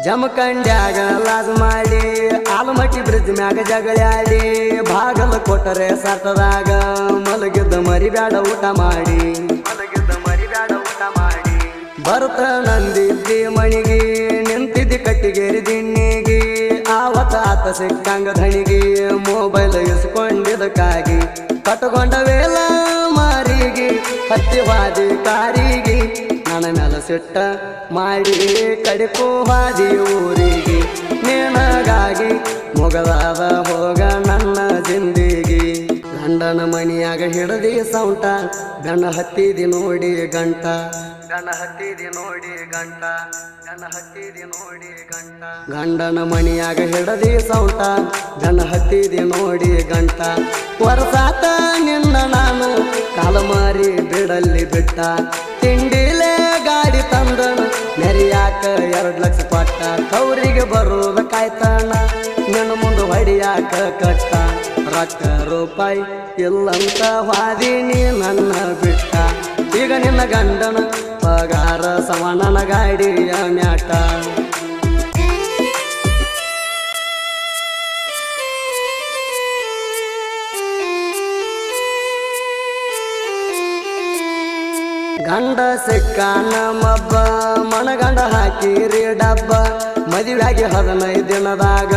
ಜಮಖಂಡ್ಯಾಗ lodge ಮಾಡಿ Almatti bridge ಮ್ಯಾಗ ಜಗಳಾಡಿ ಬಾಗಲ ಕೊಟ್ಟರೆ ಸತ್ತದಾಗ ಮಲಗಿದ್ದ ಮರಿಬ್ಯಾಡ ಊಟ ಮಾಡಿ ಭರತ ನಂದಿದ್ದಿ ಮಣಿಗಿ ನಿಂತಿದ್ದಿ ಕಟ್ಟಿಗೇರಿ ದಿಣ್ಣಿಗಿ ಆವತ್ತ ಆತ ಸಿಕ್ಕಂಗ ಧಣಿಗಿ ಮೊಬೈಲ್ ಇಸ್ಕೊಂಡಿದ್ದಕ್ಕಾಗಿ ಕಟ್ಕೊಂಡ ವೇಲ ಮಾರಿಗೆ ಹತ್ತಿವಾದಿ ಕಾರಿಗೆ ನನ್ನ ಮೇಲ ಸಿಟ್ಟ ಮಾಡಿ ಕಡಿಕೋ ಹಾದಿ ಊರಿಗೆ ನಿನಗಾಗಿ ಮೊಗಲಾದ ಹೋಗ ನನ್ನ ಜಿಂದಿಗಿ ಗಂಡನ ಮನಿಯಾಗ ಹಿಡದಿ ಸೌಂಟ ಗಣ ಹತ್ತಿದಿ ನೋಡಿ ಗಂಟ ಗಂಡನ ಮನಿಯಾಗ ಹಿಡದಿ ಸೌಂಟ ಗಣ ಹತ್ತಿದಿ ನೋಡಿ ಗಂಟ ವರ್ಷಾತ ನಿನ್ನ ನಾನು ಕಾಲಮಾರಿ ಬಿಡಲ್ಲಿ ಬಿಟ್ಟ ತಿಂಡಿಲೇ ಗಾಡಿ ತಂದನು ಮೆರಿಯಾಕ 2 ಲಕ್ಷ ಪಟ್ಟ ಕೌರಿಗೆ ಬರೋದ ಕಾಯ್ತಾನ ನಿನ್ನ ಮುಂದೆ ಹೊಡಿಯಾಕ ಕಟ್ಟ ರೊಕ್ಕ ರೂಪಾಯಿ ಇಲ್ಲಂತ ವಾದಿನಿ ನನ್ನ ಬಿಟ್ಟ ಈಗ ನಿನ್ನ ಗಂಡನ ಪಗಾರ ಸಮಾನನ ಗಾಡಿಯ ಮ್ಯಾಟ ಗಂಡ ಸಿಕ್ಕಾನ ಮಬ್ಬ ಮನಗಂಡ ಹಾಕಿರಿ ಡಬ್ಬ ಮದುವೆಯಾಗಿ 15 ದಿನದಾಗ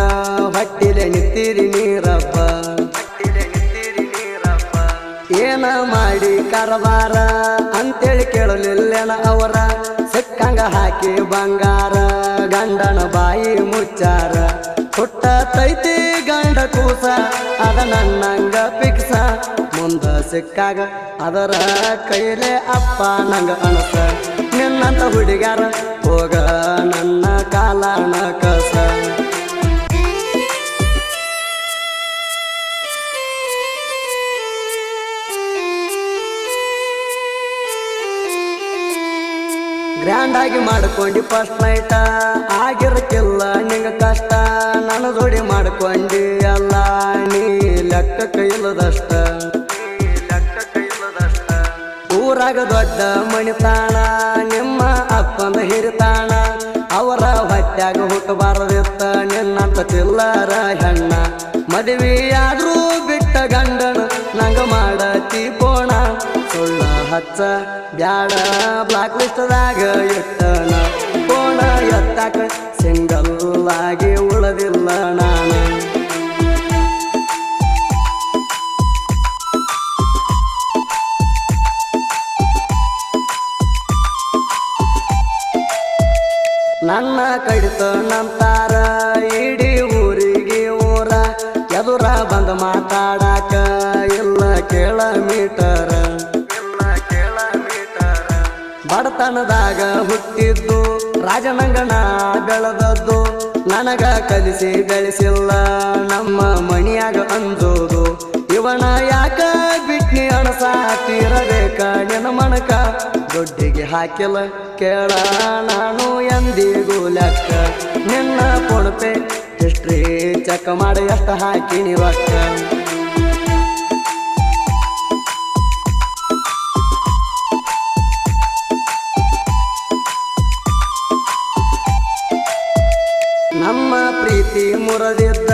ಹೊಟ್ಟಿಲೆ ನಿತ್ತೀರಿ ನೀರಬ್ಬ ಏನ ಮಾಡಿ ಕರವಾರ ಅಂತೇಳಿ ಕೇಳಲಿಲ್ಲೇನ ಅವರ ಸಿಕ್ಕಂಗ ಹಾಕಿ ಬಂಗಾರ ಗಂಡನ ಬಾಯಿ ಮುಚ್ಚಾರ ಹುಟ್ಟ ತೈತಿ ಗಂಡ ಕೂಸ ಅದ ನನ್ನಂಗ ಪಿಕ್ಸ ಮುಂದ ಸಿಕ್ಕಾಗ ಅದರ ಕೈಲೇ ಅಪ್ಪ ನಂಗ ಅನಸ ನಿನ್ನಂತ ಹುಡುಗ್ಯಾರ ಹೋಗ ನನ್ನ ಕಾಲನ ಕಸ ಗ್ರ್ಯಾಂಡ್ ಆಗಿ ಮಾಡ್ಕೊಂಡಿ ಫಸ್ಟ್ ನೈಟ ಆಗಿರಕ್ಕಿಲ್ಲ ನಿಂಗ ಕಷ್ಟ ನನ್ನ ಜೋಡಿ ಮಾಡ್ಕೊಂಡಿ ಅಲ್ಲ ನೀ ಲೆಕ್ಕಕ್ಕೆ ಇಲ್ಲದಷ್ಟ ಊರಾಗ ದೊಡ್ಡ ಮಣಿತಾಣ ನಿಮ್ಮ ಅಪ್ಪಂದ ಹಿರಿತಾಣ ಅವರ ಹೊಟ್ಯಾಗ ಹುಟ್ಟಬಾರದಿತ್ತ ನಿನ್ನಂತ ಚಿಲ್ಲರ ಹೆಣ್ಣ ಮದುವೆಯಾದ್ರೂ ಬಿಟ್ಟ ಗಂಡನ ನಂಗ ಮಾಡತಿ ಪೋಣ ಸುಳ್ಳ ಹಚ್ಚ ಬ್ಯಾಡ ಬ್ಲಾಕ್ ಲಿಸ್ಟ್ದಾಗ ಇಟ್ಟನ ಪೋಣ ಎತ್ತಾಕ ಸಿಂಗಲ್ ಆಗಿ ಉಳದಿಲ್ಲ ನಾನು ನನ್ನ ಕಡಿತ ನಂತಾರ ಇಡೀ ಊರಿಗೆ ಊರ ಎದುರ ಬಂದ ಮಾತಾಡಾಕ ಇಲ್ಲ ಕೇಳ ಮೀಟರ ಬಡತನದಾಗ ಹುಟ್ಟಿದ್ದು ರಾಜನಂಗನ ಬೆಳೆದದ್ದು ನನಗ ಕಲಿಸಿ ಬೆಳೆಸಿಲ್ಲ ನಮ್ಮ ಮಣಿಯಾಗ ಅಂಜೋದು ಇವನ ಯಾಕ ಬಿಟ್ನಿ ಅಣಸಾತಿರಬೇಕ ನಿನ್ನ ಮನಕ ದೊಡ್ಡಿಗೆ ಹಾಕಿಲ್ಲ ಕೇಳ ನಾನು ಎಂದಿಗೂ ಲೆಕ್ಕ ನಿನ್ನ ಪೊಣಪೆ ಹಿಸ್ಟ್ರಿ ಚೆಕ್ ಮಾಡಿ ಎಷ್ಟು ಹಾಕಿನಿ ರೊಕ್ಕ ನಮ್ಮ ಪ್ರೀತಿ ಮುರದಿದ್ದ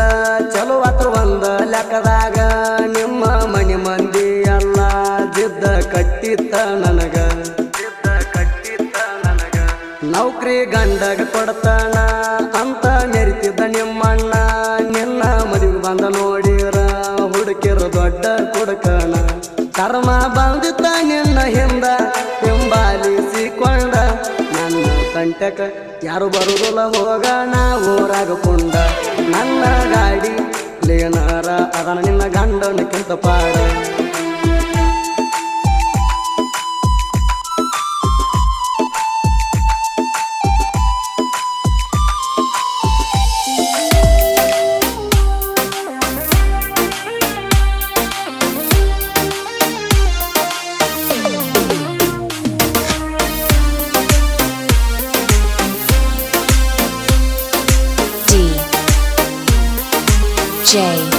ಚಲೋ ಹತ್ರ ಒಂದ ಲೆಕ್ಕದಾಗ ನಿಮ್ಮ ಮನೆ ಮಂದಿ ಎಲ್ಲ ಜಿದ್ದ ಕಟ್ಟಿತ್ತ ನನಗ ನೌಕರಿ ಗಂಡಗ ಕೊಡ್ತಾನ ಅಂತ ಮೆರಿತಿದ್ದ ನಿಮ್ಮಣ್ಣ ನಿನ್ನ ಮದುವೆ ಬಂದ ನೋಡಿರ ಹುಡುಕಿರ ದೊಡ್ಡ ಕುಡುಕನ ಕರ್ಮ ಬಂದಿತ್ತ ನಿನ್ನ ಹಿಂದ ಹಿಂಬಾಲಿಸಿಕೊಂಡ ನನ್ನ ಕಂಟಕ ಯಾರು ಬರುದಿಲ್ಲ ಹೋಗ ನಾವು ಊರಾಗಕೊಂಡ ನನ್ನ ಗಾಡಿ ಲೇನರ ಅದನ್ನ ನಿನ್ನ ಗಂಡನಕ್ಕಿಂತ ಪಾಡ J